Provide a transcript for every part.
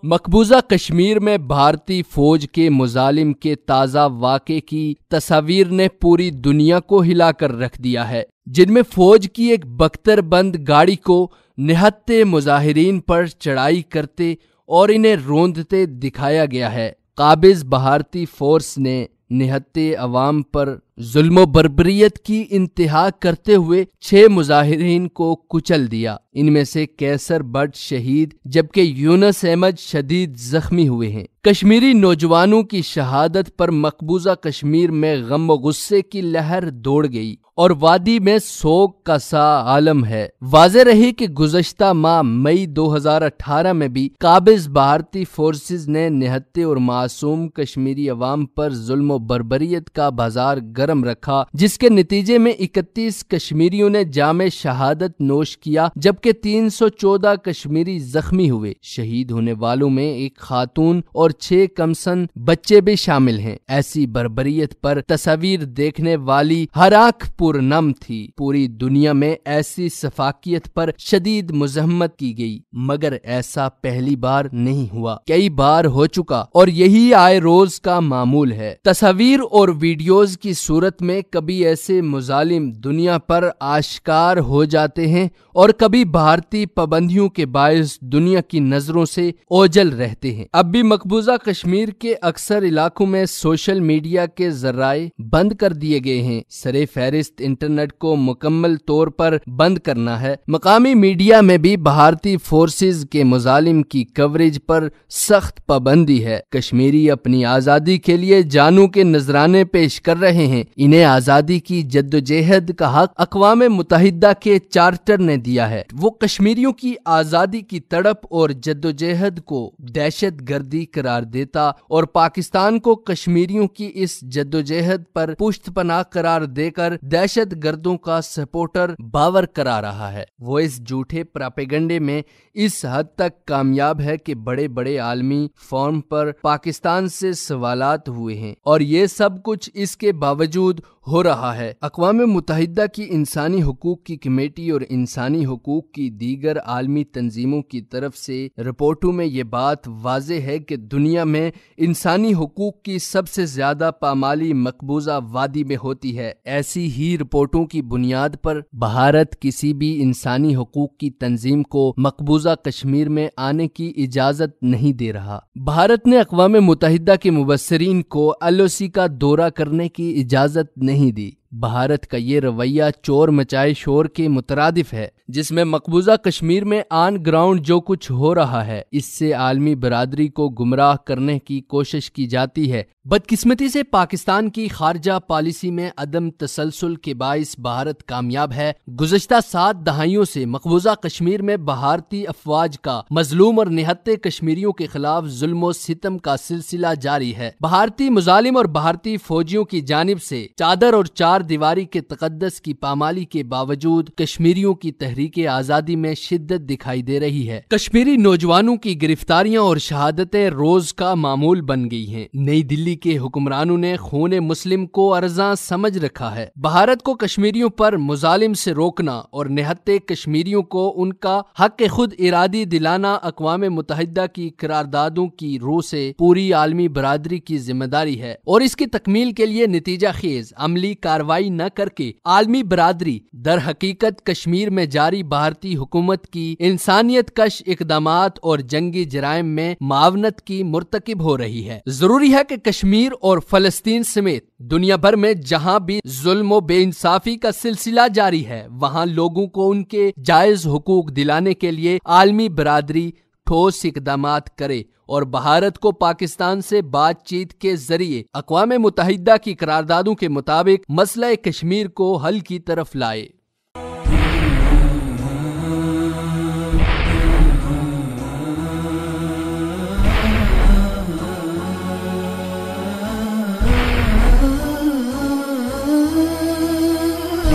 مقبوضہ کشمیر میں بھارتی فوج کے مظالم کے تازہ واقعے کی تصاویر نے پوری دنیا کو ہلا کر رکھ دیا ہے، جن میں فوج کی ایک بختر بند گاڑی کو نہتے مظاہرین پر چڑھائی کرتے اور انہیں روندتے دکھایا گیا ہے۔ قابض بھارتی فورس نے نہتے عوام پر ظلم و بربریت کی انتہا کرتے ہوئے 6 مظاہرین کو کچل دیا۔ ان میں سے کیسر بٹ شہید جبکہ یونس احمد شدید زخمی ہوئے ہیں۔ کشمیری نوجوانوں کی شہادت پر مقبوضہ کشمیر میں غم و غصے کی لہر دوڑ گئی اور وادی میں سوگ کا سا عالم ہے۔ واضح رہی کہ گزشتہ ماہ مئی 2018 میں بھی قابض بھارتی فورسز نے نہتے اور معصوم کشمیری عوام پر ظلم و بربریت کا بازار گرم رکھا، جس کے نتیجے میں 31 کشمیریوں نے جام شہادت نوش کیا جبکہ 314 کشمیری زخمی ہوئے۔ شہید ہونے والوں میں ایک خاتون اور 6 کمسن بچے بھی شامل ہیں۔ ایسی بربریت پر تصاویر دیکھنے والی ہر آنکھ پرنم تھی۔ پوری دنیا میں ایسی سفاکیت پر شدید مذمت کی گئی، مگر ایسا پہلی بار نہیں ہوا، کئی بار ہو چکا اور یہی آئے روز کا معمول ہے۔ تصاویر اور ویڈیوز کی صورت میں کبھی ایسے مظالم دنیا پر آشکار ہو جاتے ہیں اور کبھی بھارتی پابندیوں کے باعث دنیا کی نظروں سے اوجھل رہتے ہیں۔ اب بھی مقبوضہ کشمیر کے اکثر علاقوں میں سوشل میڈیا کے ذرائع بند کر دیے گئے ہیں۔ سرِ فہرست انٹرنیٹ کو مکمل طور پر بند کرنا ہے۔ مقامی میڈیا میں بھی بھارتی فورسز کے مظالم کی کوریج پر سخت پابندی ہے۔ کشمیری اپنی آزادی کے لیے جانوں کے نذرانے پیش کر رہے ہیں۔ انہیں آزادی کی جدوجہد کا حق اقوام متحدہ کے چارٹر نے دیا ہے۔ وہ کشمیریوں کی آزادی کی تڑپ اور جدوجہد کو دہشت گردی قرار دیتا اور پاکستان کو کشمیریوں کی اس جدوجہد پر پشت پناہ قرار دے کر دہشت گردوں کا سپورٹر باور کرا رہا ہے۔ وہ اس جھوٹے پراپیگنڈے میں اس حد تک کامیاب ہے کہ بڑے بڑے عالمی فورم پر پاکستان سے سوالات ہوئے ہیں اور یہ سب کچھ اس کے باوجود ہو رہا ہے۔ اقوام متحدہ کی انسانی حقوق کی کمیٹی اور انسانی حقوق کی دیگر عالمی تنظیموں کی طرف سے رپورٹوں میں یہ بات واضح ہے کہ دنیا میں انسانی حقوق کی سب سے زیادہ پامالی مقبوضہ وادی میں ہوتی ہے۔ ایسی ہی رپورٹوں کی بنیاد پر بھارت کسی بھی انسانی حقوق کی تنظیم کو مقبوضہ کشمیر میں آنے کی اجازت نہیں دے رہا۔ بھارت نے اقوام متحدہ کے مبصرین کو LOC کا دورہ کرنے کی اجازت نہیں دی۔ بھارت کا یہ رویہ چور مچائے شور کے مترادف ہے، جس میں مقبوضہ کشمیر میں آن گراؤنڈ جو کچھ ہو رہا ہے اس سے عالمی برادری کو گمراہ کرنے کی کوشش کی جاتی ہے۔ بدقسمتی سے پاکستان کی خارجہ پالیسی میں عدم تسلسل کے باعث بھارت کامیاب ہے۔ گزشتہ 7 دہائیوں سے مقبوضہ کشمیر میں بھارتی افواج کا مظلوم اور نہتے کشمیریوں کے خلاف ظلم و ستم کا سلسلہ جاری ہے۔ بھارتی مظالم اور بھارتی فوجیوں کی جانب سے چادر اور چار دیواری کے تقدس کی پامالی کے باوجود کشمیریوں کی تحریک آزادی میں شدت دکھائی دے رہی ہے۔ کشمیری نوجوانوں کی گرفتاریاں اور شہادتیں روز کا معمول بن گئی ہیں۔ نئی دلی کے حکمرانوں نے خون مسلم کو ارزاں سمجھ رکھا ہے۔ بھارت کو کشمیریوں پر مظالم سے روکنا اور نہتے کشمیریوں کو ان کا حق خود ارادی دلانا اقوام متحدہ کی قراردادوں کی روح سے پوری عالمی برادری کی ذمہ داری ہے اور اس کی تکمیل کے لیے نتیجہ خیز عملی کارروائی نہ کر کے عالمی برادری در حقیقت کشمیر میں جاری بھارتی حکومت کی انسانیت کش اقدامات اور جنگی جرائم میں معاونت کی مرتکب ہو رہی ہے۔ ضروری ہے کہ کشمیر اور فلسطین سمیت دنیا بھر میں جہاں بھی ظلم و بے انصافی کا سلسلہ جاری ہے وہاں لوگوں کو ان کے جائز حقوق دلانے کے لیے عالمی برادری ٹھوس اقدامات کرے اور بھارت کو پاکستان سے بات چیت کے ذریعے اقوام متحدہ کی قراردادوں کے مطابق مسئلہ کشمیر کو حل کی طرف لائے۔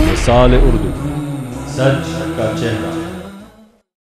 مثال اردو، سچ کا چہرہ۔